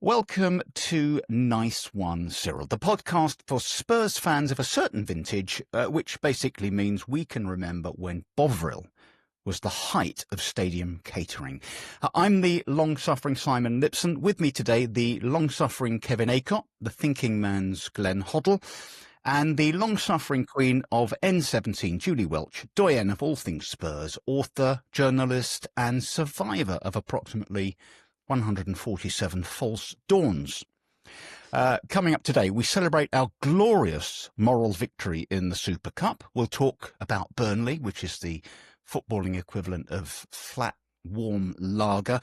Welcome to Nice One Cyril, the podcast for Spurs fans of a certain vintage, which basically means we can remember when Bovril was the height of stadium catering. I'm the long-suffering Simon Lipson. With me today, the long-suffering Kevin Acott, the thinking man's Glenn Hoddle, and the long-suffering queen of N17, Julie Welch, doyenne of all things Spurs, author, journalist, and survivor of approximately 147 false dawns. Coming up today, we celebrate our glorious moral victory in the Super Cup. We'll talk about Burnley, which is the footballing equivalent of flat, warm lager.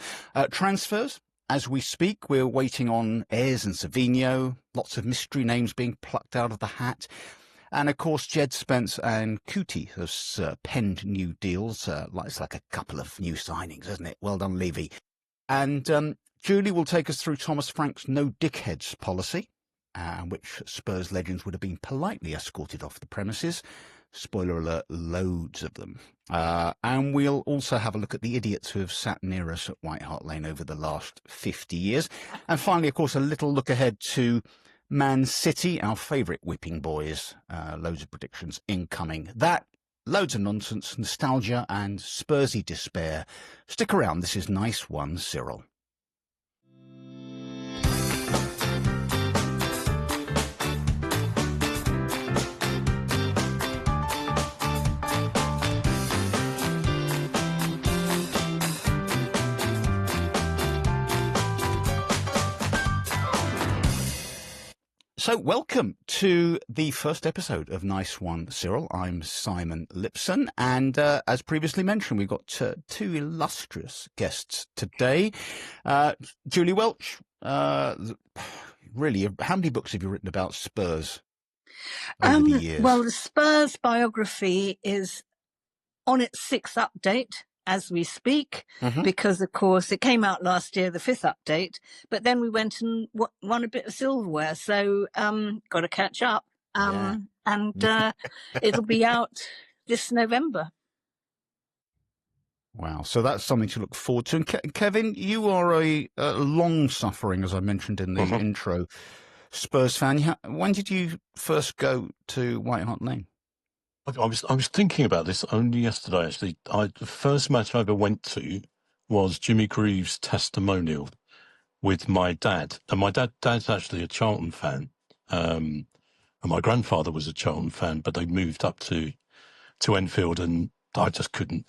Transfers, as we speak, we're waiting on Ayres and Savinho, lots of mystery names being plucked out of the hat. And, of course, Jed Spence and Kudus has penned new deals. It's like a couple of new signings, isn't it? Well done, Levy. And Julie will take us through Thomas Frank's no dickheads policy, which Spurs legends would have been politely escorted off the premises. Spoiler alert, loads of them. And we'll also have a look at the idiots who have sat near us at White Hart Lane over the last 50 years. And finally, of course, a little look ahead to Man City, our favourite whipping boys. Loads of predictions incoming. That, loads of nonsense, nostalgia and Spursy despair. Stick around, this is Nice One Cyril. So welcome to the first episode of Nice One Cyril. I'm Simon Lipson, and as previously mentioned, we've got two illustrious guests today. Julie Welch, really, how many books have you written about Spurs over the years? Well, the Spurs biography is on its sixth update as we speak, because, of course, it came out last year, the fifth update, but then we went and won a bit of silverware, so got to catch up, and it'll be out this November. Wow, so that's something to look forward to. And Kevin, you are a long-suffering, as I mentioned in the intro, Spurs fan. When did you first go to White Hart Lane? I was thinking about this only yesterday, actually. The first match I ever went to was Jimmy Greaves' testimonial with my dad. And my dad's actually a Charlton fan. And my grandfather was a Charlton fan, but they moved up to Enfield, and I just couldn't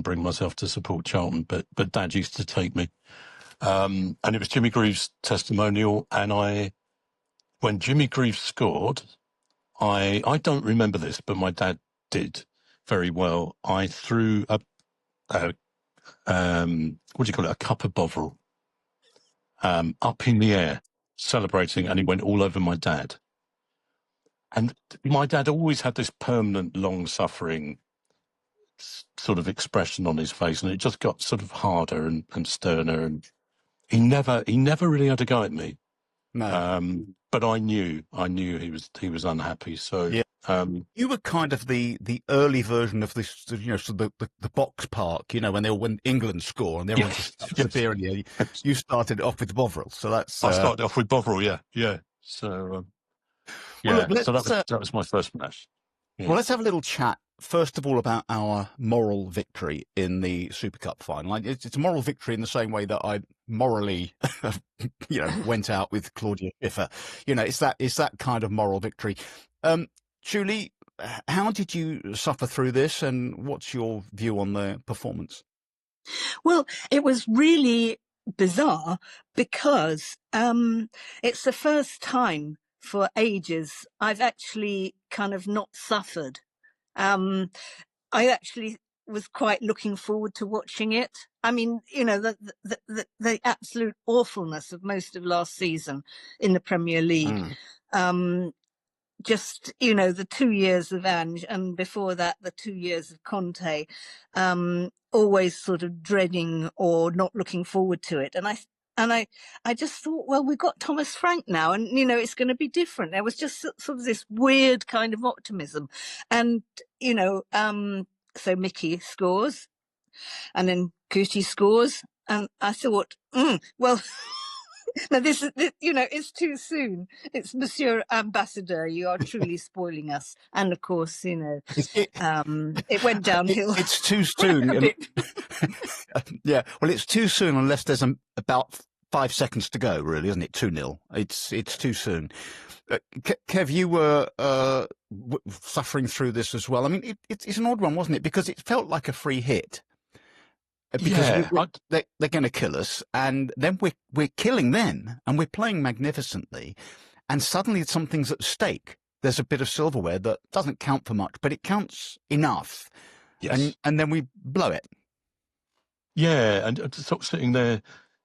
bring myself to support Charlton, but Dad used to take me. And it was Jimmy Greaves' testimonial, and when Jimmy Greaves scored, I don't remember this, but my dad did very well. I threw a cup of Bovril up in the air, celebrating, and it went all over my dad. And my dad always had this permanent, long-suffering sort of expression on his face, and it just got sort of harder and sterner. And he never really had a go at me. No. But I knew he was unhappy. So yeah. You were kind of the early version of this, sort of the box park, when England score and everyone just disappearing. You started off with Bovril, so that's. I started off with Bovril, yeah. So so that was my first match. Yeah. Well, let's have a little chat first of all about our moral victory in the Super Cup final. It's a moral victory in the same way that I morally, went out with Claudia Schiffer. It's that kind of moral victory. Julie, how did you suffer through this, and what's your view on the performance? Well, it was really bizarre because it's the first time for ages I've actually kind of not suffered. I actually was quite looking forward to watching it. I mean, the absolute awfulness of most of last season in the Premier League. Just, the 2 years of Ange, and before that, the 2 years of Conte, always sort of dreading or not looking forward to it. And I just thought, well, we've got Thomas Frank now, and, it's going to be different. There was just sort of this weird kind of optimism. And, so Mickey scores, and then Kudus scores, and I thought, well, No, it's too soon. It's Monsieur Ambassador. You are truly spoiling us. And of course, it went downhill it's too a soon. bit. Yeah, well, it's too soon unless there's about 5 seconds to go, really, isn't it? 2-0. It's too soon. Kev, you were suffering through this as well. I mean, it's an odd one, wasn't it? Because it felt like a free hit. Because Yeah, they're going to kill us, and then we're killing them, and we're playing magnificently, and suddenly something's at stake. There's a bit of silverware that doesn't count for much, but it counts enough, yes. and then we blow it. Yeah, and sort of sitting there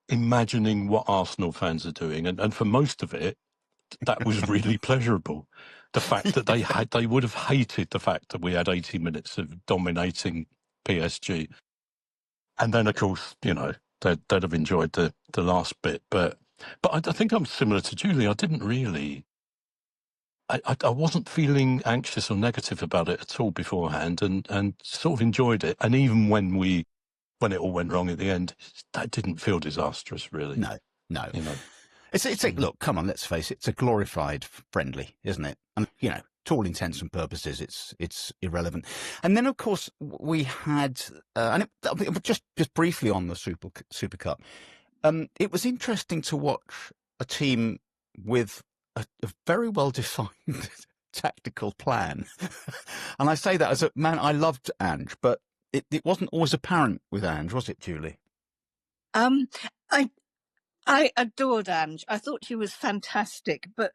imagining what Arsenal fans are doing, and for most of it, that was really pleasurable. The fact that they would have hated the fact that we had 80 minutes of dominating PSG. And then, of course, they'd have enjoyed the last bit. But I think I'm similar to Julie. I didn't really, I wasn't feeling anxious or negative about it at all beforehand, and sort of enjoyed it. And even when it all went wrong at the end, that didn't feel disastrous, really. No. It's look, come on, let's face it, it's a glorified friendly, isn't it? And to all intents and purposes, it's irrelevant. And then, of course, we had, just briefly on the Super Cup, it was interesting to watch a team with a very well defined tactical plan. And I say that as a man, I loved Ange, but it wasn't always apparent with Ange, was it, Julie? I adored Ange. I thought he was fantastic, but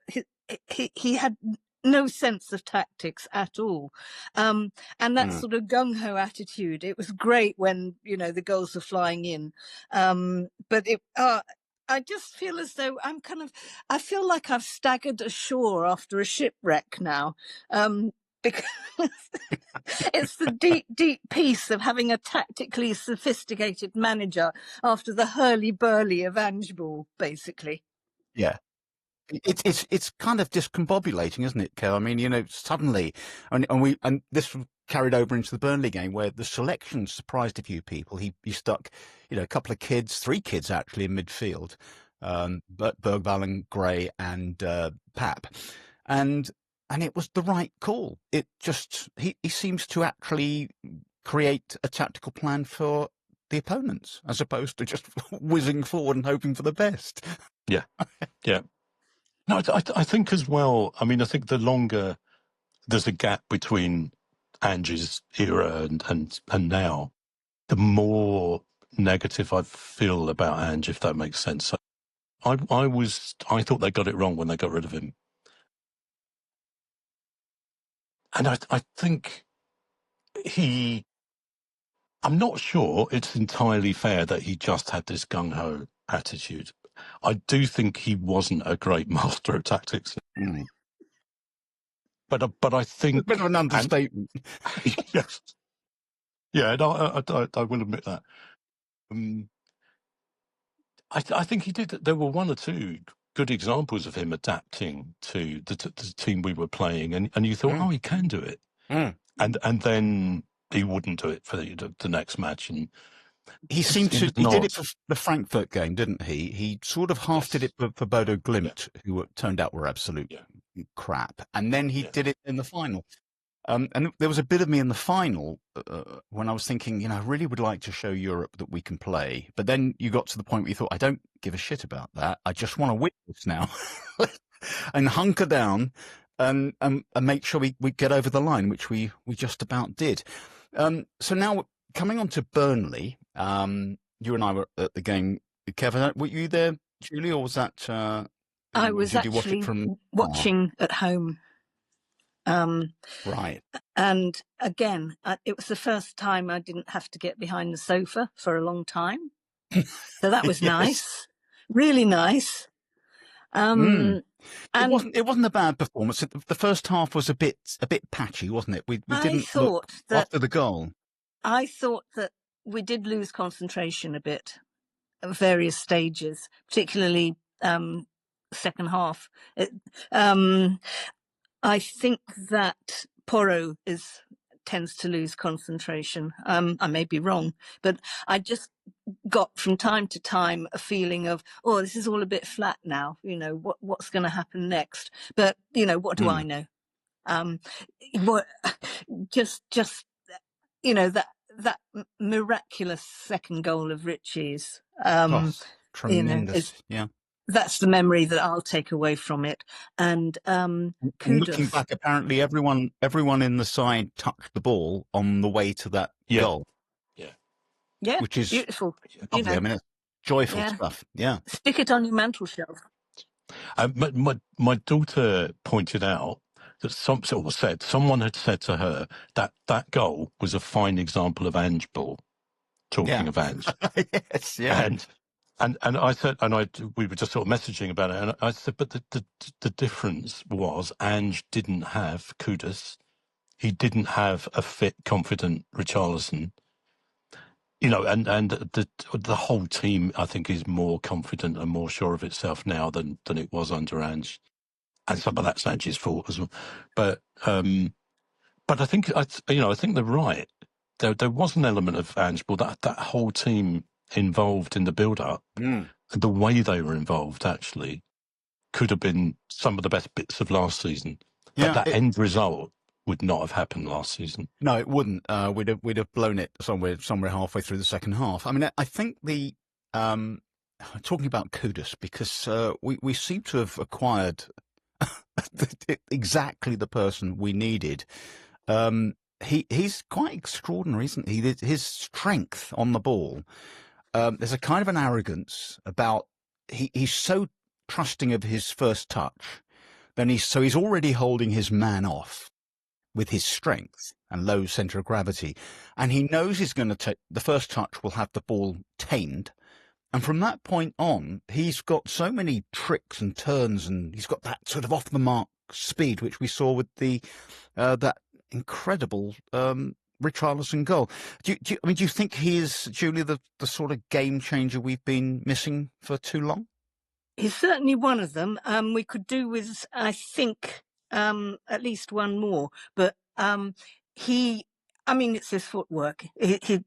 he had no sense of tactics at all. And that sort of gung-ho attitude, it was great when, the goals were flying in. But I just feel as though I feel like I've staggered ashore after a shipwreck now. Because it's the deep, deep peace of having a tactically sophisticated manager after the hurly-burly of Ange ball, basically. Yeah. It's kind of discombobulating, isn't it, Kev? I mean, suddenly, and this carried over into the Burnley game where the selection surprised a few people. He stuck, a couple of kids, 3 kids actually in midfield, but Bergvall, Gray, and Pap, and it was the right call. It just he seems to actually create a tactical plan for the opponents as opposed to just whizzing forward and hoping for the best. Yeah, yeah. No, I think as well. I mean, I think the longer there's a gap between Ange's era and now, the more negative I feel about Ange, if that makes sense. I thought they got it wrong when they got rid of him, and I think I'm not sure it's entirely fair that he just had this gung ho attitude. I do think he wasn't a great master of tactics. But I think a bit of an understatement. Yes, yeah, no, I will admit that. I think he did. There were 1 or 2 good examples of him adapting to the team we were playing, and you thought, oh, he can do it, and then he wouldn't do it for the next match, and he did it for the Frankfurt game, didn't he? He sort of half did it for Bodo Glimt, who turned out were absolute crap, and then he did it in the final. And there was a bit of me in the final when I was thinking, I really would like to show Europe that we can play. But then you got to the point where you thought, I don't give a shit about that. I just want to win this now and hunker down and make sure we get over the line, which we just about did. So now coming on to Burnley, you and I were at the game. Kevin, were you there, Julie, or was that? I was actually watching at home. Right. And again, it was the first time I didn't have to get behind the sofa for a long time. So that was nice. Really nice. And it wasn't a bad performance. The first half was a bit patchy, wasn't it? We didn't look after the goal. I thought that we did lose concentration a bit at various stages, particularly second half. I think that Porro tends to lose concentration. I may be wrong, but I just got from time to time a feeling of, oh, this is all a bit flat now. What's going to happen next? But what do I know? What just that miraculous second goal of Richy's. Tremendous, yeah. That's the memory that I'll take away from it. And looking Kudus. back, apparently everyone in the side touched the ball on the way to that goal. Yeah, which is beautiful. Lovely. I mean, it's joyful stuff. Yeah. Stick it on your mantel shelf. My daughter pointed out that someone had said to her that goal was a fine example of Ange ball. Talking of Ange, yes, yeah. And I said, we were just sort of messaging about it, and I said, but the difference was Ange didn't have Kudus, he didn't have a fit, confident Richarlison, and the whole team, I think, is more confident and more sure of itself now than it was under Ange, and some of that's Ange's fault as well. But I think they're right. There was an element of Ange, but that whole team involved in the build-up, the way they were involved actually could have been some of the best bits of last season. But that end result would not have happened last season. No, it wouldn't. We'd have blown it somewhere halfway through the second half. I mean, I think talking about Kudus, because we seem to have acquired exactly the person we needed. He's quite extraordinary, isn't he? His strength on the ball. There's a kind of an arrogance about he's so trusting of his first touch. Then he's already holding his man off with his strength and low centre of gravity, and he knows he's going to take the first touch will have the ball tamed, and from that point on, he's got so many tricks and turns, and he's got that sort of off the mark speed which we saw with the that incredible Richarlison goal. Do you think he is, Julie, the sort of game changer we've been missing for too long? He's certainly one of them. We could do with, I think, at least one more. But it's his footwork. His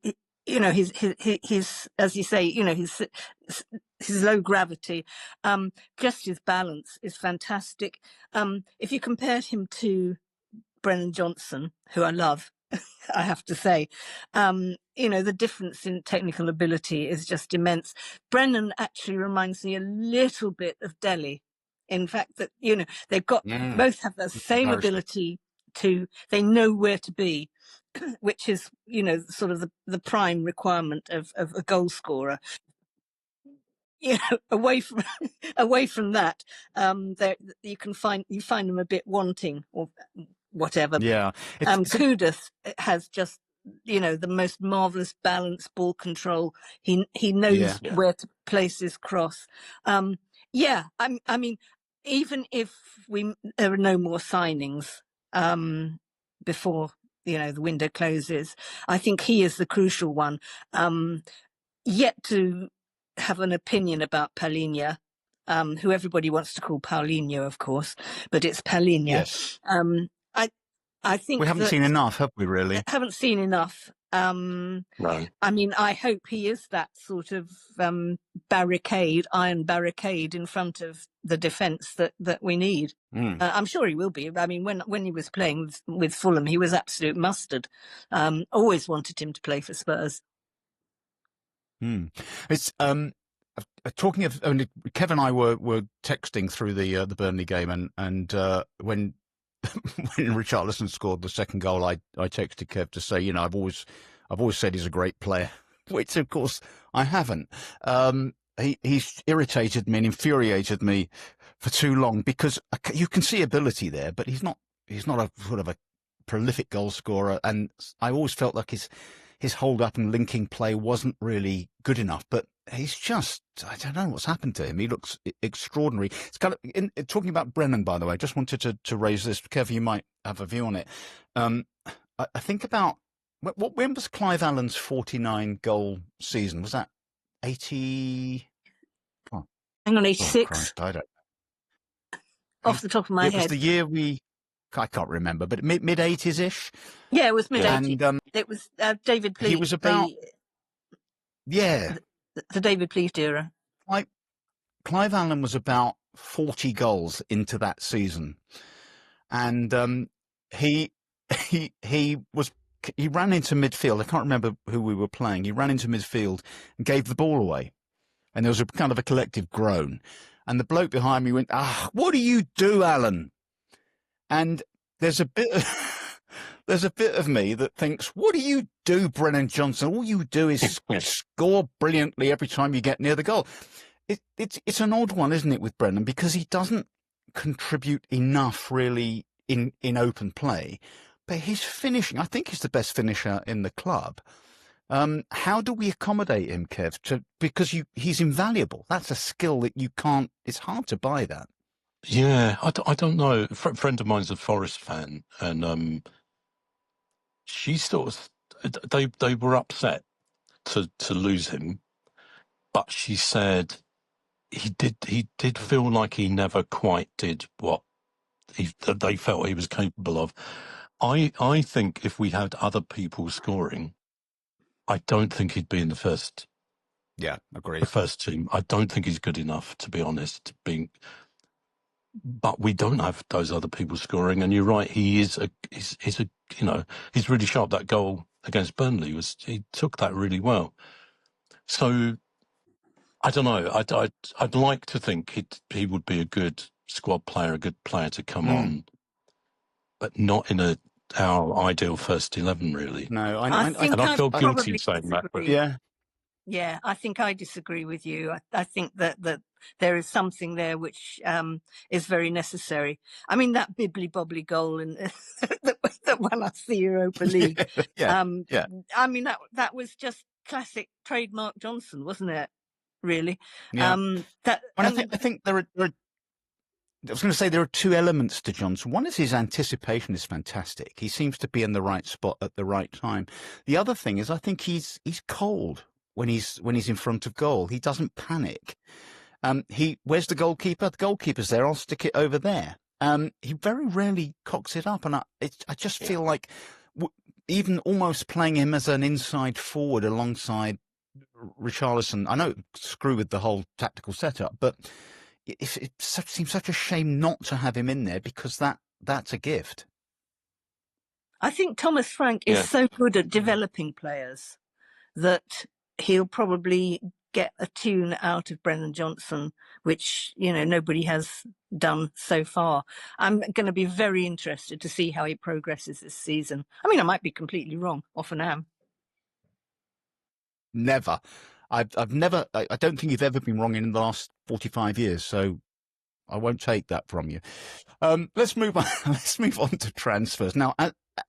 as you say, his low gravity. Just his balance is fantastic. If you compared him to Brennan Johnson, who I love, I have to say, the difference in technical ability is just immense. Brennan actually reminds me a little bit of Delhi. In fact, that, they've got, both have the same ability they know where to be, which is, sort of the prime requirement of a goal scorer. Away from that, you find them a bit wanting or whatever. Yeah. Kudus has just, the most marvelous balance, ball control. He knows where to place his cross. I mean, even if there are no more signings before the window closes, I think he is the crucial one. Yet to have an opinion about Paulinho, who everybody wants to call Paulinho, of course, but it's Paulinho. Yes. I think we haven't seen enough, have we? Really, haven't seen enough. No. I mean, I hope he is that sort of iron barricade in front of the defence that we need. I'm sure he will be. I mean, when he was playing with Fulham, he was absolute mustard. Always wanted him to play for Spurs. It's talking of only Kev and I were texting through the Burnley game, and when Richarlison scored the second goal, I texted Kev to say, I've always said he's a great player, which of course I haven't. He's irritated me and infuriated me for too long, because you can see ability there, but he's not a sort of a prolific goal scorer, and I always felt like his hold up and linking play wasn't really good enough. But he's just, I don't know what's happened to him. He looks extraordinary. It's kind of, talking about Brennan, by the way, I just wanted to raise this. Kev, you might have a view on it. I think about, when was Clive Allen's 49 goal season? Was that 80? Oh, hang on, 86? Christ, I don't know. Off the top of my head. It was the year I can't remember, but mid-80s-ish? Yeah, it was mid-80s. And it was David Bleak. He was about... Yeah. The David Pleat era. Clive Allen was about 40 goals into that season. And he ran into midfield. I can't remember who we were playing. He ran into midfield and gave the ball away. And there was a kind of a collective groan. And the bloke behind me went, what do you do, Alan? And there's a bit of me that thinks, what do you do, Brennan Johnson? All you do is score brilliantly every time you get near the goal. It's an odd one, isn't it, with Brennan, because he doesn't contribute enough really in open play, but his finishing, I think he's the best finisher in the club. How do we accommodate him, Kev? Because he's invaluable. That's a skill that you can't. It's hard to buy that. Yeah, I don't know. A friend of mine's a Forest fan, and she sort of they were upset to lose him, but she said he did feel like he never quite did what they felt he was capable of. I think if we had other people scoring, I don't think he'd be in the first. Yeah, agreed. The first team. I don't think he's good enough, to be honest. But we don't have those other people scoring, and you're right. He's really sharp. That goal against Burnley he took that really well. So I don't know. I'd like to think he would be a good squad player, a good player to come on, but not in our ideal first 11, really. No, I feel guilty saying that. But yeah, I think I disagree with you. I think that there is something there which is very necessary. I mean, that bibbly-bobbly goal in that won us the Europa League. Yeah. I mean, that was just classic trademark Johnson, wasn't it? Really? Yeah. I think there are. I was going to say there are two elements to Johnson. One is his anticipation is fantastic. He seems to be in the right spot at the right time. The other thing is I think he's cold when he's in front of goal. He doesn't panic. Where's the goalkeeper? The goalkeeper's there. I'll stick it over there. He very rarely cocks it up, and I just feel like even almost playing him as an inside forward alongside Richarlison. I know screw with the whole tactical setup, but it seems such a shame not to have him in there because that's a gift. I think Thomas Frank is so good at developing players that he'll probably get a tune out of Brennan Johnson, which, nobody has done so far. I'm going to be very interested to see how he progresses this season. I mean, I might be completely wrong. Often am. Never. I've never. I don't think you've ever been wrong in the last 45 years. So I won't take that from you. Let's move on. Let's move on to transfers now.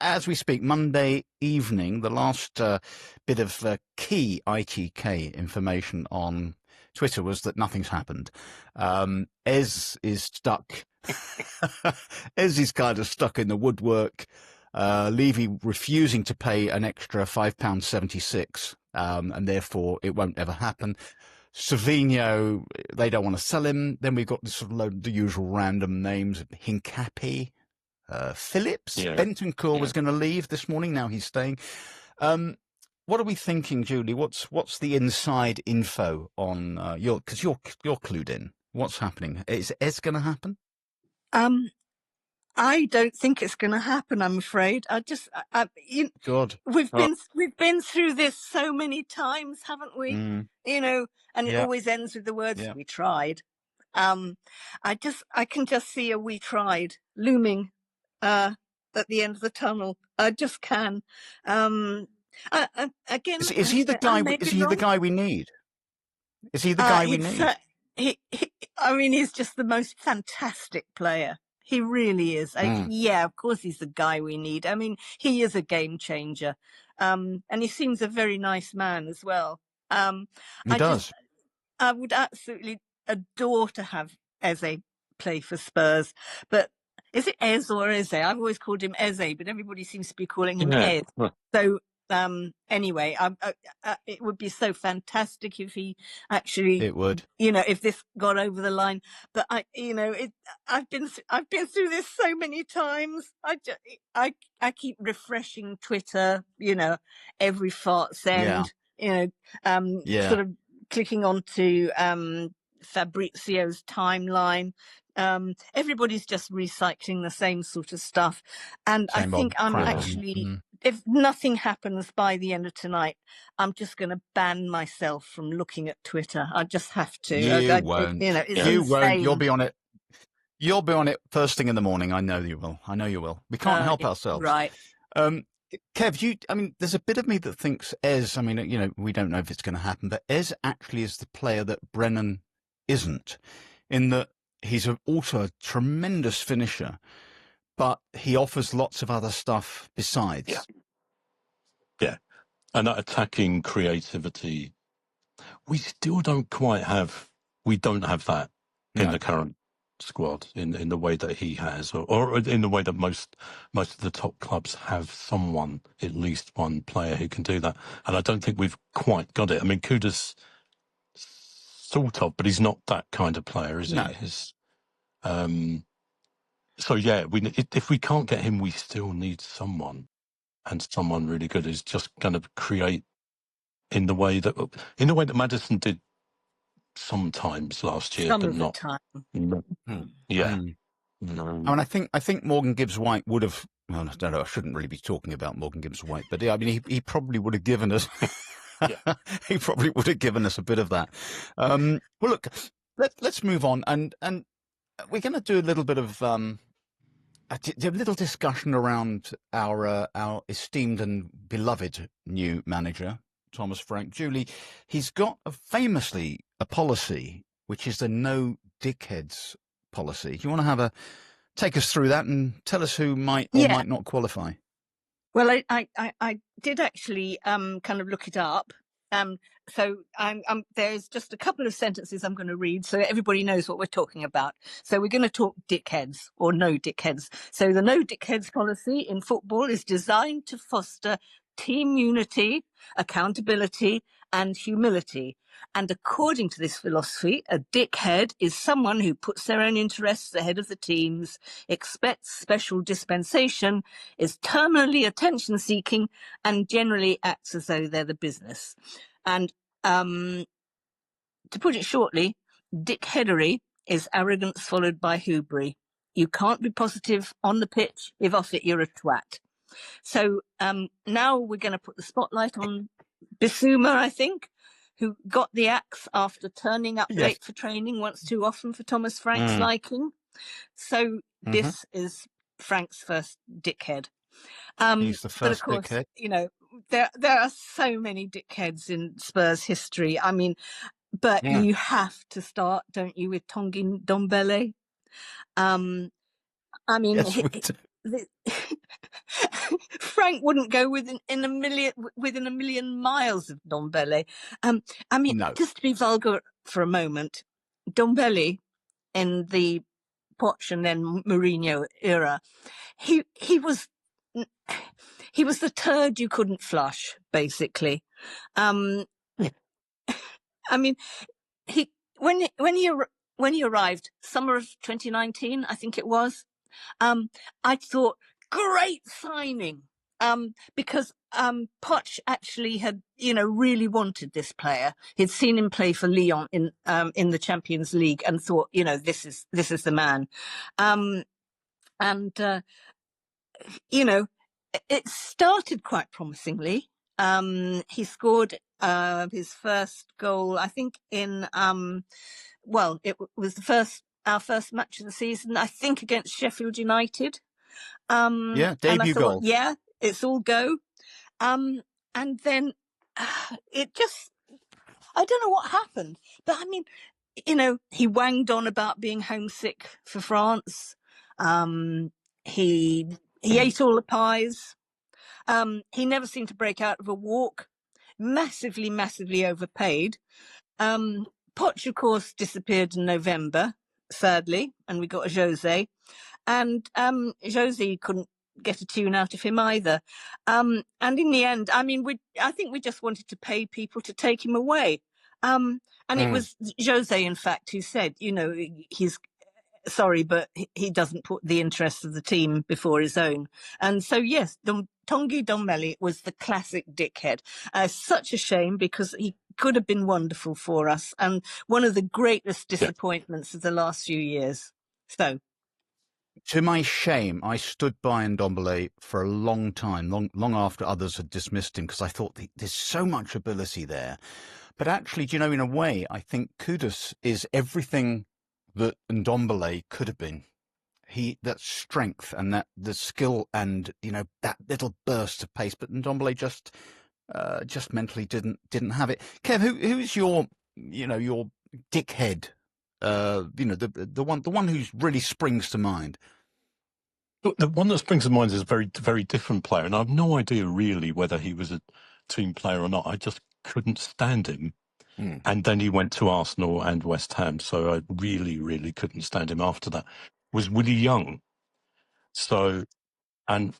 As we speak, Monday evening, the last bit of key ITK information on Twitter was that nothing's happened. Ez is stuck. Ez is kind of stuck in the woodwork. Levy refusing to pay an extra £5.76, and therefore it won't ever happen. Savinho, they don't want to sell him. Then we've got this sort of the usual random names: Hincapi, Phillips, Bentancur was going to leave this morning. Now he's staying. What are we thinking, Julie? What's the inside info on because you're clued in. What's happening? Is Ez going to happen? I don't think it's going to happen. I'm afraid. God, we've been through this so many times, haven't we? And it always ends with the words "we tried." I can just see a "we tried" looming at the end of the tunnel. I just can. Again, is he the guy? Is he the guy we need? Is he the guy we need? He's just the most fantastic player. He really is. Yeah, of course he's the guy we need. I mean, he is a game changer. And he seems a very nice man as well. He does. I would absolutely adore to have Eze play for Spurs. But is it Ez or Eze? I've always called him Eze, but everybody seems to be calling him Ez. So anyway, it would be so fantastic if he actually. It would. If this got over the line. But I've been through this so many times. I keep refreshing Twitter. Every fart's end. sort of clicking onto Fabrizio's timeline. Everybody's just recycling the same sort of stuff. And I think I'm actually, if nothing happens by the end of tonight, I'm just going to ban myself from looking at Twitter. I just have to. You won't. It's you insane. won't. You'll be on it. You'll be on it first thing in the morning. I know you will. I know you will. We can't help ourselves. Right. Kev, there's a bit of me that thinks Ez, we don't know if it's going to happen, but Ez actually is the player that Brennan isn't, in that he's also a tremendous finisher, but he offers lots of other stuff besides. Yeah. And that attacking creativity, we still don't quite have, that in the current squad in the way that he has, or in the way that most of the top clubs have someone, at least one player who can do that. And I don't think we've quite got it. I mean, Kudus sort of, but he's not that kind of player, is he? No. So yeah, if we can't get him, we still need someone, and someone really good who's just going to create in the way that Maddison did sometimes last year, but not. Time. Yeah. No. I mean, I think Morgan Gibbs-White would have. Well, I don't know. I shouldn't really be talking about Morgan Gibbs-White, but I mean, he probably would have given us. He probably would have given us a bit of that. Well, look, let's move on, and we're going to do a little bit of a little discussion around our esteemed and beloved new manager, Thomas Frank. Julie, he's got famously a policy, which is the no dickheads policy. Do you want to take us through that and tell us who might or might not qualify? Well, I did actually kind of look it up. So there's just a couple of sentences I'm going to read so everybody knows what we're talking about. So we're going to talk dickheads or no dickheads. So the no dickheads policy in football is designed to foster team unity, accountability, and humility. And according to this philosophy, a dickhead is someone who puts their own interests ahead of the team's, expects special dispensation, is terminally attention-seeking, and generally acts as though they're the business. And to put it shortly, dickheadery is arrogance followed by hoobry. You can't be positive on the pitch if off it you're a twat. So now we're going to put the spotlight on Bissouma, I think, who got the axe after turning up late for training once too often for Thomas Frank's liking. So this is Frank's first dickhead. He's the first but of course, dickhead. There are so many dickheads in Spurs history. I mean, but you have to start, don't you, with Tanguy Ndombele? I mean, Frank wouldn't go within a million miles of Ndombele. I mean, just to be vulgar for a moment, Ndombele in the Poch and then Mourinho era, he was the turd you couldn't flush, basically. I mean, when he arrived, summer of 2019, I think it was. I thought, great signing, because Poch actually had, really wanted this player. He'd seen him play for Lyon in the Champions League and thought, this is the man. It started quite promisingly. He scored his first goal, I think, in it was our first match of the season, I think, against Sheffield United. Debut goal. Yeah, it's all go. And then it just, I don't know what happened, but I mean, he wanged on about being homesick for France. He ate all the pies. He never seemed to break out of a walk. Massively, massively overpaid. Poch, of course, disappeared in November, sadly, and we got a Jose. And Jose couldn't get a tune out of him either. And in the end, I mean, I think we just wanted to pay people to take him away. And it was Jose, in fact, who said, sorry, but he doesn't put the interests of the team before his own. And so, yes, Tongi Dombelli was the classic dickhead. Such a shame, because he could have been wonderful for us, and one of the greatest disappointments of the last few years. So, to my shame, I stood by Ndombele for a long time, long after others had dismissed him, because I thought there's so much ability there. But actually, do you know, in a way, I think Kudus is everything that Ndombele could have been. That strength and that the skill and, you know, that little burst of pace, but Ndombele just mentally didn't have it. Kev, who's your dickhead? The one who really springs to mind. Look, the one that springs to mind is a very, very different player, and I have no idea really whether he was a team player or not. I just couldn't stand him. And then he went to Arsenal and West Ham, so I really, really couldn't stand him after that. Was Willie Young. So, and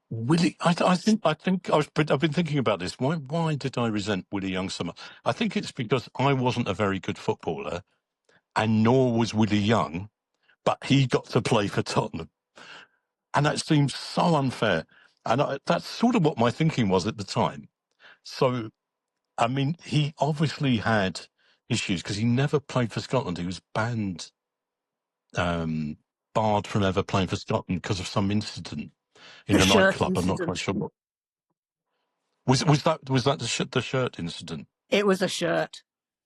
Willie, I've been thinking about this. Why did I resent Willie Young so much? I think it's because I wasn't a very good footballer, and nor was Willie Young, but he got to play for Tottenham. And that seems so unfair. And that's sort of what my thinking was at the time. So, I mean, he obviously had issues because he never played for Scotland. He was barred from ever playing for Scotland because of some incident in a nightclub. I'm not quite sure what. Was that the shirt incident? it was a shirt.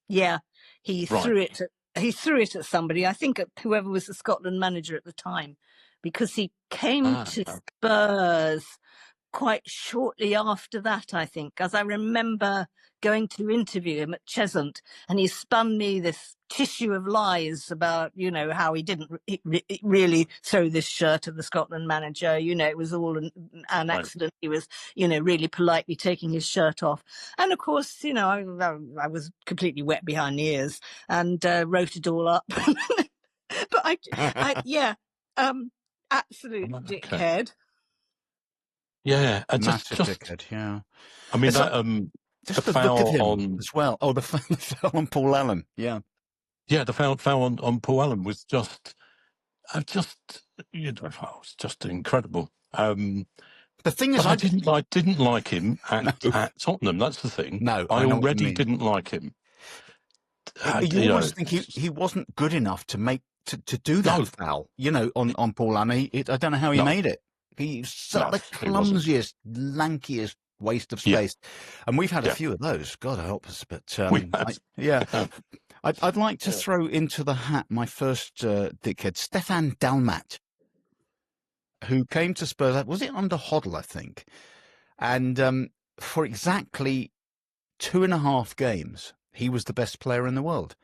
Yeah, he threw it. He threw it at somebody. I think at whoever was the Scotland manager at the time, because he came to Spurs quite shortly after that, I think, as I remember going to interview him at Cheshunt, and he spun me this tissue of lies about, you know, how he didn't really throw this shirt at the Scotland manager. You know, it was all an accident. He was, you know, really politely taking his shirt off. And of course, you know, I was completely wet behind the ears and wrote it all up. But absolute dickhead. Yeah, massive dickhead. Yeah, I mean that just the look of him as well. Oh, the foul on Paul Allen. Yeah, the foul on Paul Allen was just it's just incredible. The thing is, I didn't like him at Tottenham. That's the thing. No, I already didn't like him. You almost think he wasn't good enough to make to do that foul. You know, on Paul Allen. I don't know how he made it. He's the clumsiest, lankiest waste of space, and we've had a few of those. God help us, but I'd like to throw into the hat my first dickhead, Stefan Dalmat, who came to Spurs. Was it under Hoddle, I think? And for exactly 2.5 games, he was the best player in the world.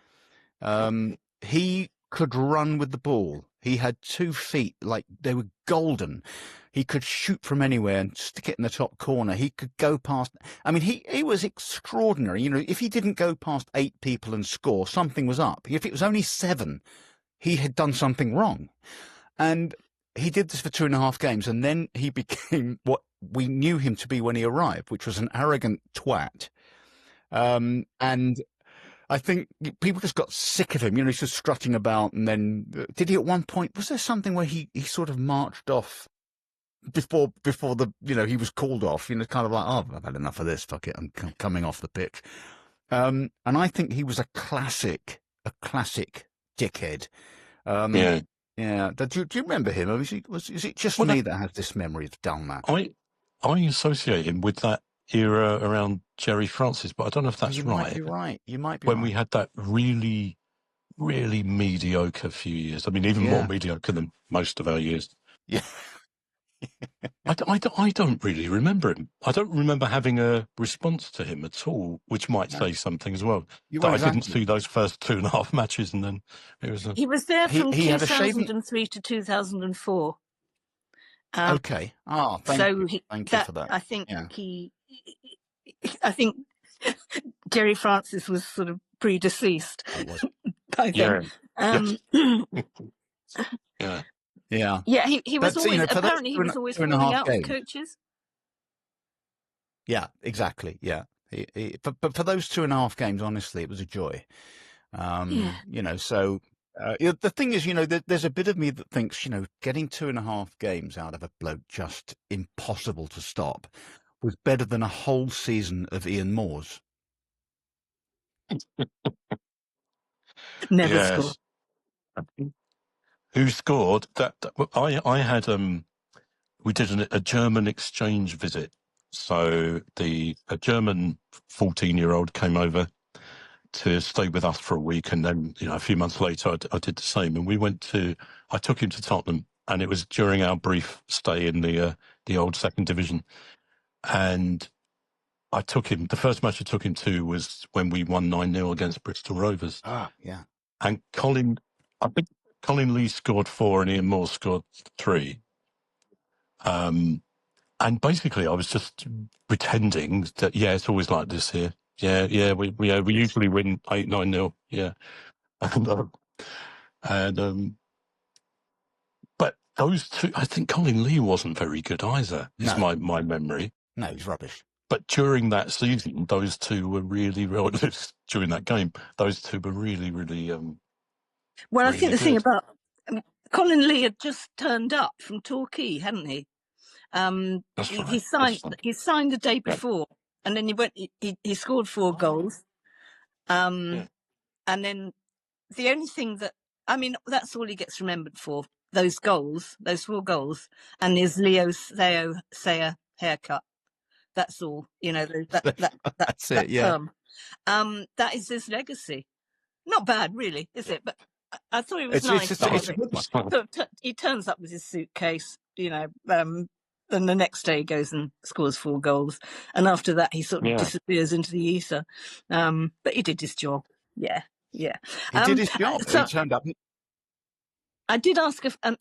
He could run with the ball. He had 2 feet like they were golden. He could shoot from anywhere and stick it in the top corner. He could go past. I mean, he was extraordinary. You know, if he didn't go past 8 people and score, something was up. If it was only 7, he had done something wrong. And he did this for 2.5 games, and then he became what we knew him to be when he arrived, which was an arrogant twat. And I think people just got sick of him. You know, he's just strutting about. And then did he at one point, was there something where he sort of marched off before the, you know, he was called off, you know, kind of like, oh, I've had enough of this. Fuck it. I'm coming off the pitch. And I think he was a classic dickhead. Yeah. Do you remember him? Or is it just me that has this memory of Dalmat? I associate him with that era around Jerry Francis, but I don't know if that's right. You might be right. When we had that really, really mediocre few years. I mean, even more mediocre than most of our years. Yeah. I don't really remember him. I don't remember having a response to him at all, which might say something as well. I didn't see those first 2.5 matches, and then it was. He was there from 2003 to 2004. Okay. Oh, thank you for that. I think I think Jerry Francis was sort of predeceased. I think. Yeah, he was always, apparently he was always falling out with coaches. Yeah, exactly. Yeah. But for those 2.5 games, honestly, it was a joy. You know, so The thing is, there's a bit of me that thinks, getting 2.5 games out of a bloke just impossible to stop was better than a whole season of Ian Moore's. Never scored. Yes. Who scored? I had we did a German exchange visit. So a German 14-year-old came over to stay with us for a week, and then a few months later I did the same, and I took him to Tottenham, and it was during our brief stay in the old second division, and the first match I took him to was when we won 9-0 against Bristol Rovers. Yeah. And I think Colin Lee scored 4 and Ian Moore scored 3. And basically I was just pretending that, it's always like this here. Yeah, we usually win 8-9-0. Yeah. But those two, I think Colin Lee wasn't very good either, is my memory. No, he's rubbish. But during that season, those two were really, during that game, those two were really, really well, really I think the thing about Colin Lee had just turned up from Torquay, hadn't he? That's right. He signed the day before, and then he scored 4 goals. And then the only thing that's all he gets remembered for, those 4 goals, and his Leo Sayer haircut. That's all, that's it. Yeah. That is his legacy. Not bad, really, is it? But I thought it was nice. It's a good one. So he turns up with his suitcase, and the next day he goes and scores 4 goals, and after that he sort of disappears into the ether. But he did his job. Yeah. He did his job. He turned up. I did ask a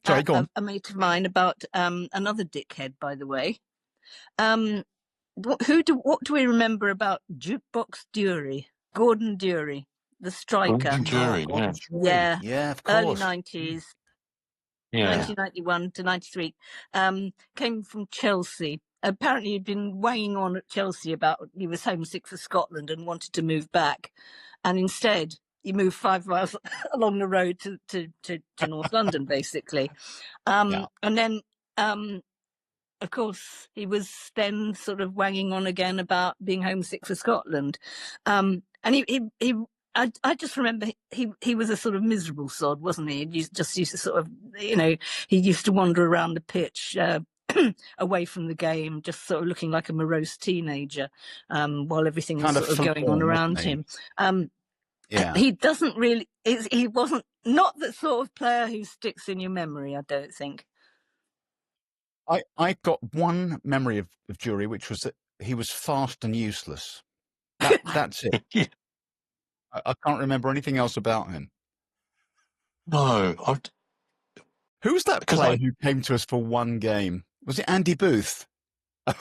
mate of mine about another dickhead, by the way. What do we remember about Jukebox Dury? Gordon Dury, the striker. Gordon Dury, yeah, of course. Early 90s, 1991 to 93. Came from Chelsea. Apparently he'd been weighing on at Chelsea about he was homesick for Scotland and wanted to move back. And instead he moved 5 miles along the road to North London, basically. And then of course, he was then sort of wanging on again about being homesick for Scotland. And I just remember he was a sort of miserable sod, wasn't he? He just used to sort of, he used to wander around the pitch away from the game, just sort of looking like a morose teenager while everything was sort of going on around him. He doesn't really, he wasn't, not the sort of player who sticks in your memory, I don't think. I got one memory of Dury, which was that he was fast and useless. That's it. I can't remember anything else about him. No. Who was that player who came to us for one game? Was it Andy Booth? Do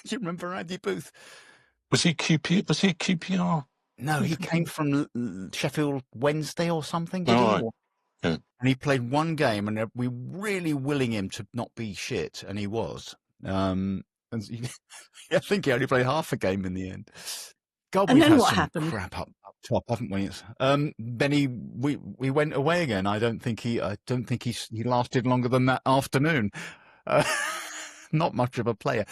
you remember Andy Booth? Was he QPR? No, he came from Sheffield Wednesday or something, did he? Right. Yeah. And he played one game, and we were really willing him to not be shit, and he was. And I think he only played half a game in the end. God, we've had some crap up top, haven't we? Benny, we went away again. I don't think he lasted longer than that afternoon. Not much of a player.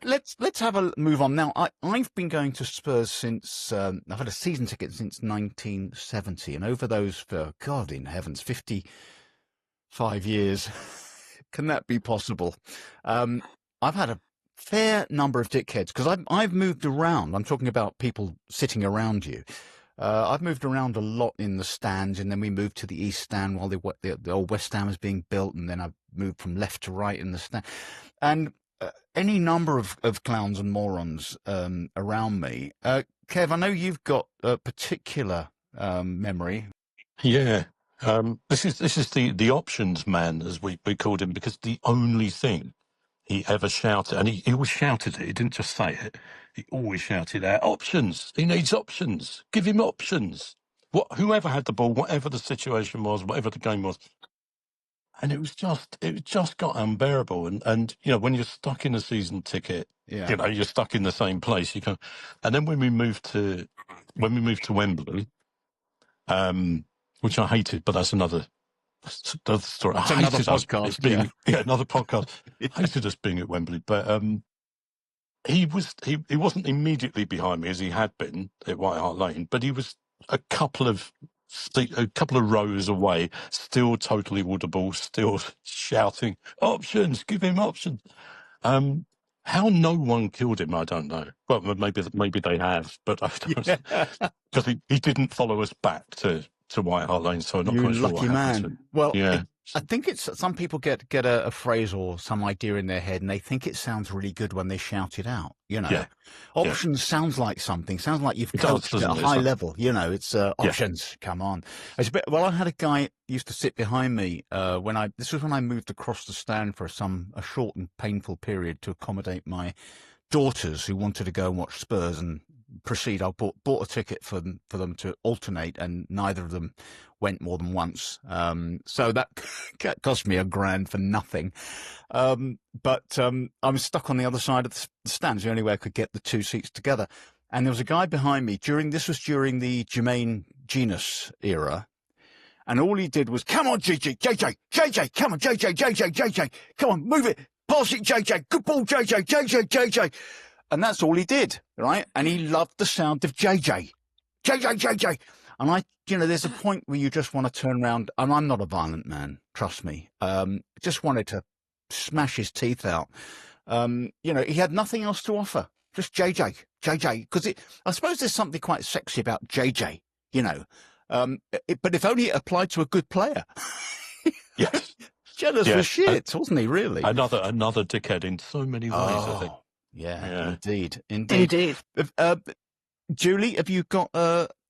Let's have a move on now. I've been going to Spurs since I've had a season ticket since 1970, and over those, God in heavens, 55 years, can that be possible? I've had a fair number of dickheads because I've moved around. I'm talking about people sitting around you. I've moved around a lot in the stands, and then we moved to the East Stand while the old West Stand was being built, and then I moved from left to right in the stand. And any number of clowns and morons around me. Kev, I know you've got a particular memory. Yeah. This is the options man, as we called him, because the only thing he ever shouted, and he always shouted it, he didn't just say it, he always shouted out, options, he needs options, give him options. Whoever had the ball, whatever the situation was, whatever the game was. And it just got unbearable. And when you're stuck in a season ticket, you're stuck in the same place. You go, and then when we moved to Wembley, which I hated, but that's another story. That's I another hated us podcast, being another podcast. Hated us being at Wembley, but he wasn't immediately behind me as he had been at White Hart Lane, but he was a couple of rows away, still totally audible, still shouting options, give him options. How no one killed him, I don't know. Well, maybe they have, but I don't, because he didn't follow us back to White Hart Lane, so I'm not You quite sure lucky what happened to man. him. Well, Yeah. I think it's some people get a phrase or some idea in their head, and they think it sounds really good when they shout it out. You know, Yeah. options sounds like something. Sounds like you've It does, coached at a doesn't it? high It's like- level. You know, it's options. Come on. It's a bit. Well, I had a guy used to sit behind me this was when I moved across the stand for a short and painful period to accommodate my daughters who wanted to go and watch Spurs and proceed. I bought a ticket for them to alternate, and neither of them went more than once. So that cost me £1,000 for nothing. But I was stuck on the other side of the stands, the only way I could get the two seats together. And there was a guy behind me during the Jermaine Genus era. And all he did was, come on, JJ, come on, JJ, come on, move it, pass it, JJ, good ball, JJ. And that's all he did, right? And he loved the sound of JJ. And there's a point where you just want to turn around, and I'm not a violent man, trust me. Just wanted to smash his teeth out. He had nothing else to offer, just JJ, because I suppose there's something quite sexy about JJ, but if only it applied to a good player. Yes. Jealous for shit, wasn't he, really? Another dickhead in so many ways, I think. Yeah, indeed. Julie, have you got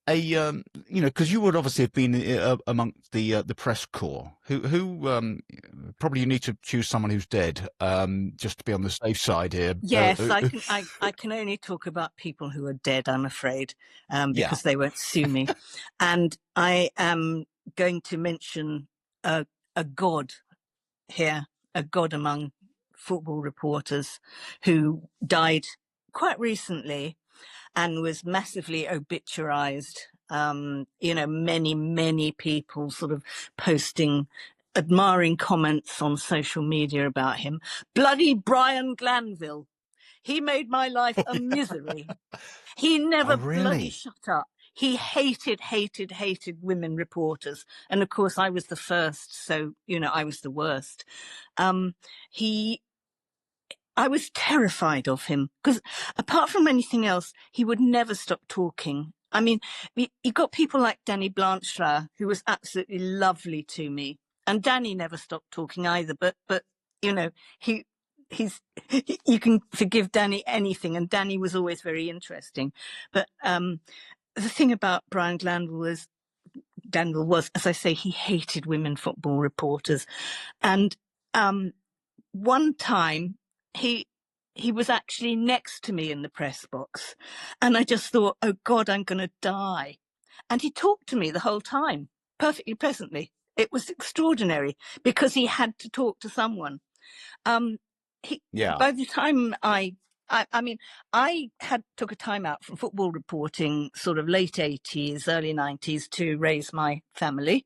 because you would obviously have been amongst the press corps. Who probably you need to choose someone who's dead, just to be on the safe side here. Yes, I can only talk about people who are dead, I'm afraid, because they won't sue me. And I am going to mention a god here, a god among football reporters, who died quite recently and was massively obituarized. Many people sort of posting admiring comments on social media about him. Bloody Brian Glanville. He made my life a misery. He never bloody shut up. He hated women reporters. And of course, I was the first. So, I was the worst. I was terrified of him because apart from anything else, he would never stop talking. I mean, you've got people like Danny Blanchard, who was absolutely lovely to me. And Danny never stopped talking either. But you can forgive Danny anything. And Danny was always very interesting. But the thing about Brian Glanville was, as I say, he hated women football reporters. And one time he was actually next to me in the press box, and I just thought, oh God, I'm going to die. And he talked to me the whole time, perfectly pleasantly. It was extraordinary because he had to talk to someone. By the time I took a time out from football reporting, sort of late 80s, early 90s, to raise my family.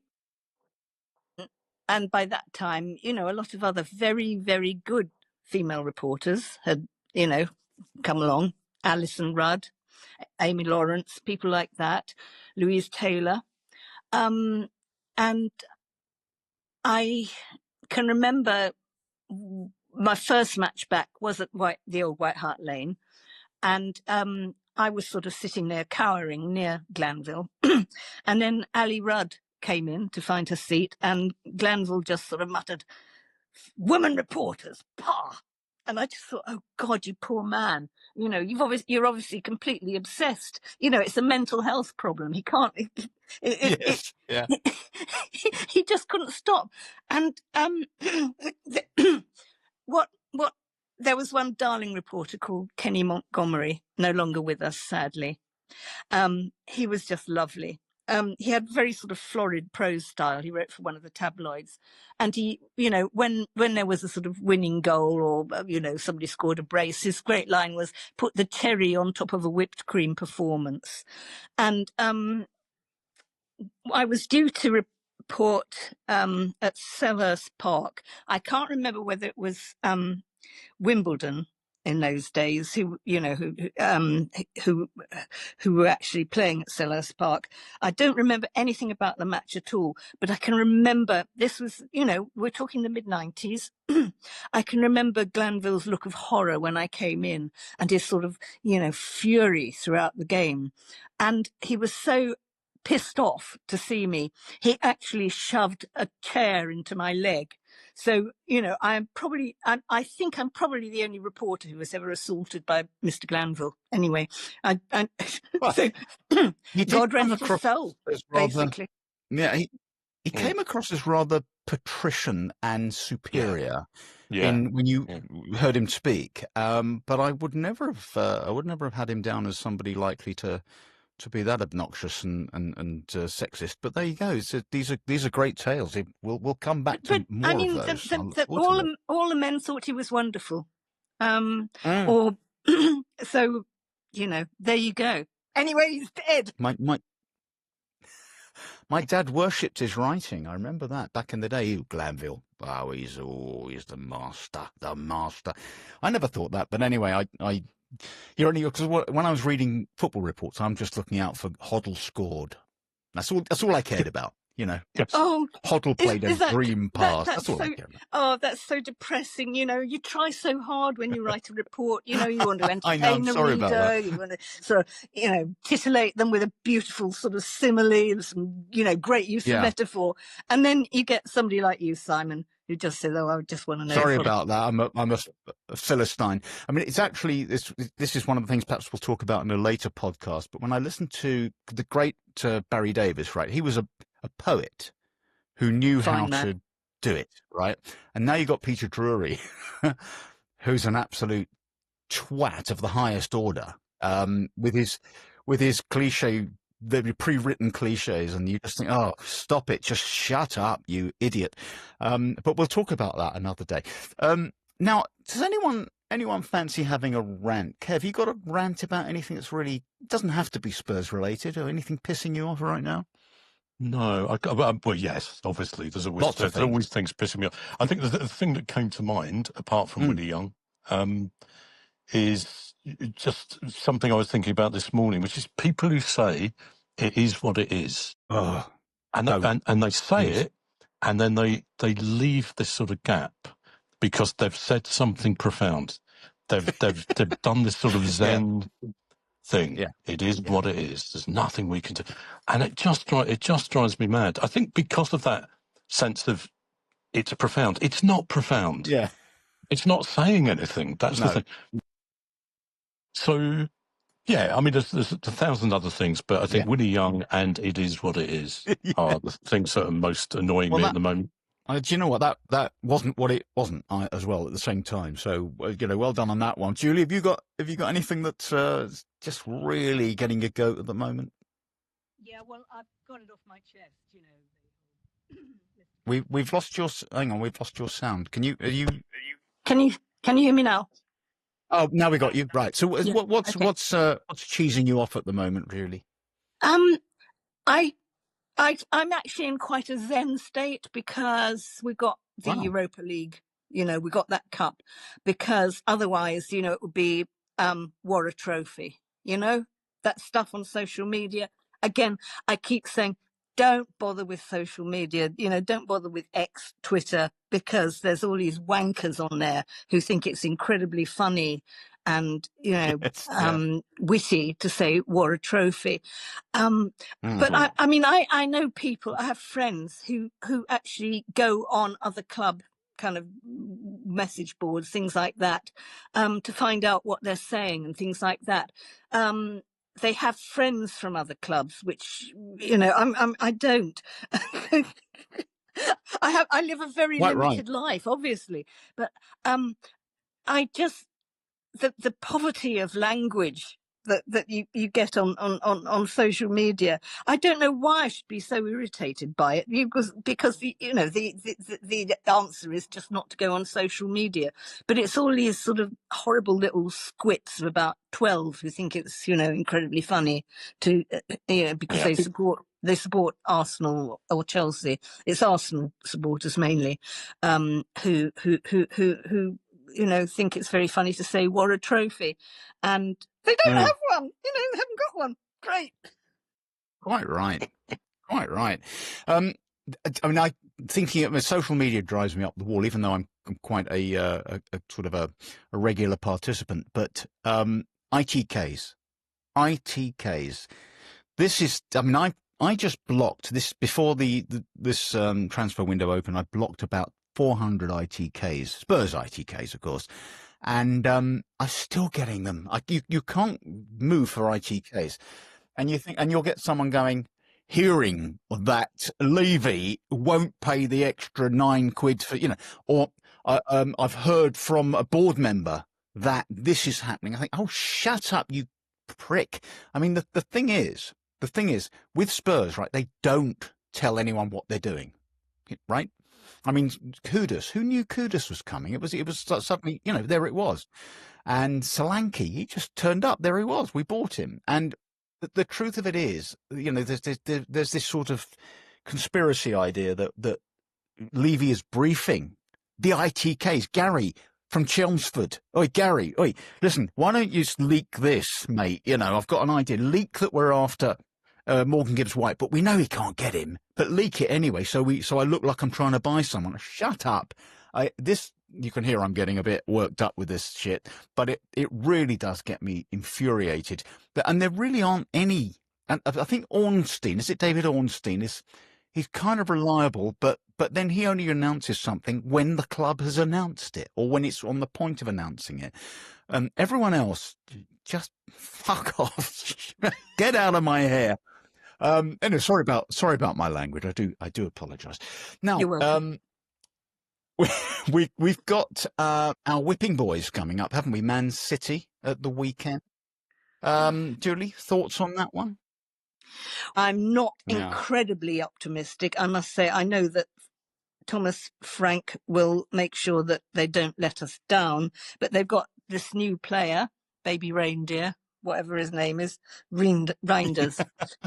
And by that time, a lot of other very, very good female reporters had, come along. Alison Rudd, Amy Lawrence, people like that, Louise Taylor. And I can remember my first match back was at the old White Hart Lane. And I was sort of sitting there cowering near Glanville. And then Ali Rudd came in to find her seat, and Glanville just sort of muttered, "Women reporters, pah!" And I just thought, oh God, you poor man. You're obviously completely obsessed. It's a mental health problem. He can't. He just couldn't stop. And what? There was one darling reporter called Kenny Montgomery, no longer with us, sadly. He was just lovely. He had very sort of florid prose style. He wrote for one of the tabloids. And he, when there was a sort of winning goal or, somebody scored a brace, his great line was, put the cherry on top of a whipped cream performance. And I was due to report at Selhurst Park. I can't remember whether it was Wimbledon in those days, who were actually playing at Selhurst Park. I don't remember anything about the match at all, but I can remember this was, we're talking the mid-90s. I can remember Glanville's look of horror when I came in, and his sort of, fury throughout the game. And he was so pissed off to see me, he actually shoved a chair into my leg. So, I think I'm probably the only reporter who was ever assaulted by Mr. Glanville. Anyway, so God rest his soul, basically. Yeah, he came across as rather patrician and superior when you heard him speak. But I would never have had him down as somebody likely to be that obnoxious and sexist. But there you go. These are great tales. We'll come back to more of those. All the men thought he was wonderful. Or so, there you go. Anyway, he's dead. My dad worshipped his writing. I remember that back in the day. Glanville. Oh, he's the master. The master. I never thought that, but anyway, because when I was reading football reports, I'm just looking out for Hoddle scored. That's all I cared about. Oh, Hoddle played a dream pass. That's all I care about. Oh, that's so depressing. You try so hard when you write a report. You want to entertain the reader. You want to sort of, titillate them with a beautiful sort of simile and some, great use of metaphor. And then you get somebody like you, Simon, who just says, "Oh, I just want to know." Sorry about that. I'm a Philistine. I mean, it's actually this is one of the things perhaps we'll talk about in a later podcast. But when I listened to the great Barry Davis, right, he was a poet who knew how to do it, right? And now you've got Peter Drury, who's an absolute twat of the highest order, with his cliche, the pre-written cliches, and you just think, oh, stop it, just shut up, you idiot. But we'll talk about that another day. Now, does anyone fancy having a rant? Kev, you got a rant about anything that's really doesn't have to be Spurs related, or anything pissing you off right now? No, well, yes, obviously. There's always things pissing me off. I think the thing that came to mind, apart from Willie Young, is just something I was thinking about this morning, which is people who say it is what it is. Oh, and they say it, and then they leave this sort of gap because they've said something profound. They've done this sort of Zen thing. Yeah. It is what it is. There's nothing we can do. And it just drives me mad. I think because of that sense of it's profound. It's not profound. Yeah. It's not saying anything. That's the thing. So, yeah, I mean, there's 1,000 other things, but I think Willie Young and it is what it is are the things that are most annoying me at the moment. Do you know what? That wasn't what it wasn't as well at the same time. So, well done on that one. Julie, have you got anything that's just really getting a goat at the moment? Yeah, well, I've got it off my chest, We've lost your, hang on, we've lost your sound. Can you hear me now? Oh, now we got you. Right. So what's cheesing you off at the moment, really? I'm actually in quite a zen state because we got the Europa League, we got that cup, because otherwise, it would be war a trophy, that stuff on social media. Again, I keep saying, don't bother with social media, don't bother with X, Twitter, because there's all these wankers on there who think it's incredibly funny and, witty to say war a trophy. But I know people, I have friends who actually go on other club kind of message boards, things like that, to find out what they're saying and things like that. They have friends from other clubs, which, I don't. I live a very limited life, obviously, but I just, the poverty of language that you get on social media. I don't know why I should be so irritated by it, because the answer is just not to go on social media. But it's all these sort of horrible little squits of about 12 who think it's incredibly funny to because they support they support Arsenal or Chelsea. It's Arsenal supporters mainly, who think it's very funny to say "what a trophy," and they don't have one. They haven't got one. Great. Quite right. Quite right. Thinking of social media drives me up the wall, even though I'm quite a sort of a regular participant. But ITKs. This is. I just blocked this before this transfer window opened. I blocked about 400 ITKs, Spurs ITKs, of course, and I'm still getting them. You can't move for ITKs, and you'll get someone going, hearing that Levy won't pay the extra £9 for, or I've heard from a board member that this is happening. I think, oh, shut up, you prick. I mean, the thing is with Spurs, right? They don't tell anyone what they're doing, right? I mean, Kudus, who knew Kudus was coming? It was suddenly, there it was. And Solanke, he just turned up. There he was. We bought him. And the truth of it is, there's this sort of conspiracy idea that Levy is briefing the ITKs. Gary from Chelmsford. Oi, Gary. Oi, listen, why don't you leak this, mate? I've got an idea. Leak that we're after Morgan Gibbs-White, but we know he can't get him. But leak it anyway, so I look like I'm trying to buy someone. Shut up. You can hear I'm getting a bit worked up with this shit, but it really does get me infuriated. And there really aren't any. And I think Ornstein, is it David Ornstein? He's kind of reliable, but then he only announces something when the club has announced it or when it's on the point of announcing it. Everyone else, just fuck off. Get out of my hair. Anyway, sorry about my language. I do apologise. Now, you're welcome. We've got our whipping boys coming up, haven't we? Man City at the weekend. Julie, thoughts on that one? I'm not incredibly optimistic. I must say, I know that Thomas Frank will make sure that they don't let us down, but they've got this new player, Baby Reindeer, whatever his name is, Reinders,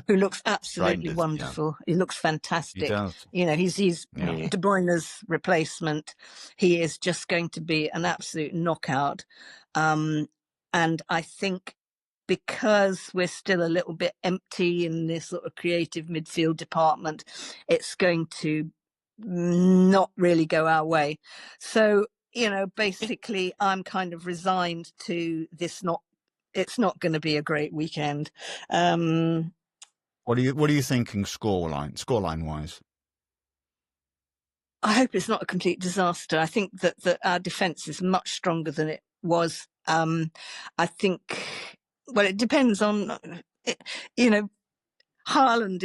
who looks absolutely wonderful. Yeah. He looks fantastic. He does. He's De Bruyne's replacement. He is just going to be an absolute knockout. And I think because we're still a little bit empty in this sort of creative midfield department, it's going to not really go our way. So, basically I'm kind of resigned to this it's not going to be a great weekend. What are you thinking scoreline wise? I hope it's not a complete disaster. I think that our defence is much stronger than it was. I think, well, it depends on, Haaland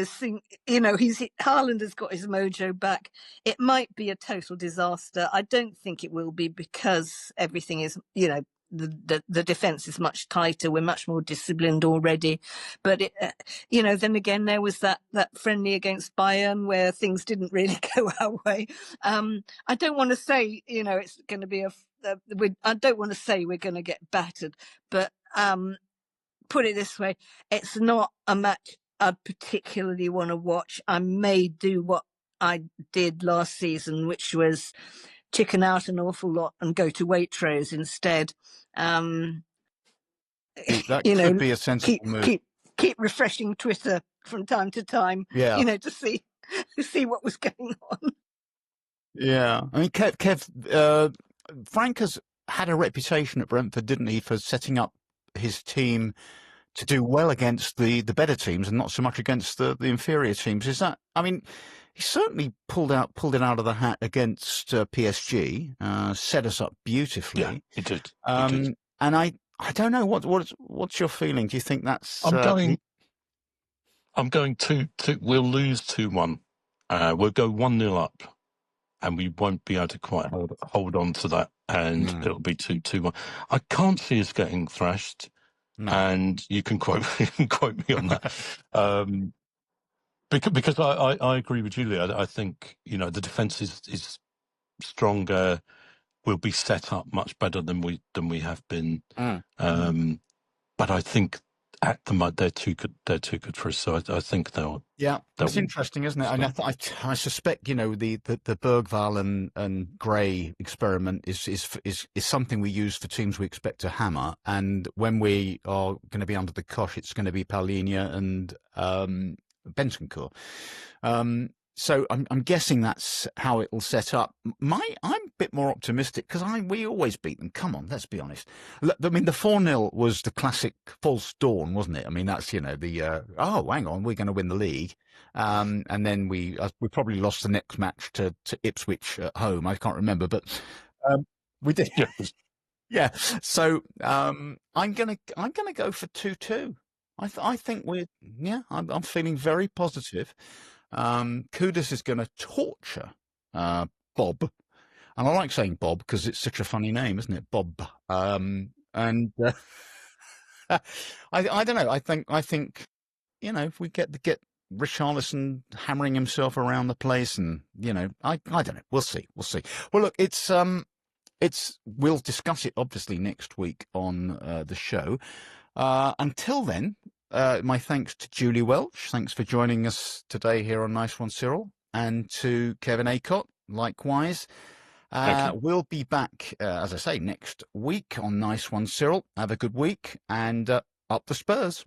Haaland has got his mojo back. It might be a total disaster. I don't think it will be, because everything is, the defence is much tighter. We're much more disciplined already. But then again, there was that friendly against Bayern where things didn't really go our way. I don't want to say it's going to be I don't want to say we're going to get battered, but put it this way, it's not a match I'd particularly want to watch. I may do what I did last season, which was chicken out an awful lot and go to Waitrose instead. That could be a sensible move. Keep refreshing Twitter from time to time, to see what was going on. Yeah, I mean, Kev, Frank has had a reputation at Brentford, didn't he, for setting up his team to do well against the better teams and not so much against the inferior teams. Is that? I mean, he certainly pulled it out of the hat against PSG, set us up beautifully. Yeah, he did. And I don't know what's your feeling? Do you think that's? I'm going to. We'll lose 2-1. We'll go 1-0 up, and we won't be able to quite hold on to that, and it'll be 2-1. I can't see us getting thrashed. No. And you can quote me on that, because I agree with Julie. I think the defence is stronger. We'll be set up much better than we have been. But I think at the moment, they're too good. They're too good for us. So I think they'll. Yeah, it's interesting, isn't it? And I suspect, you know, the Bergvall and Gray experiment is something we use for teams we expect to hammer, and when we are going to be under the cosh, it's going to be Paulinia and Bentancur. So I'm guessing that's how it'll set up. I'm a bit more optimistic because we always beat them. Come on, let's be honest. I mean, the 4-0 was the classic false dawn, wasn't it? I mean, that's, you know, the oh, hang on, we're going to win the league, and then we probably lost the next match to Ipswich at home. I can't remember, but we did. Yeah. So I'm gonna go for 2-2. I think I'm feeling very positive. Kudus is going to torture Bob, and I like saying Bob because it's such a funny name, isn't it, Bob? And I don't know. I think you know, if we get Richarlison hammering himself around the place, and you know, I don't know. We'll see. Well, look, we'll discuss it obviously next week on the show. Until then. My thanks to Julie Welch. Thanks for joining us today here on Nice One Cyril, and to Kevin Acott, likewise. We'll be back, as I say, next week on Nice One Cyril. Have a good week, and up the Spurs.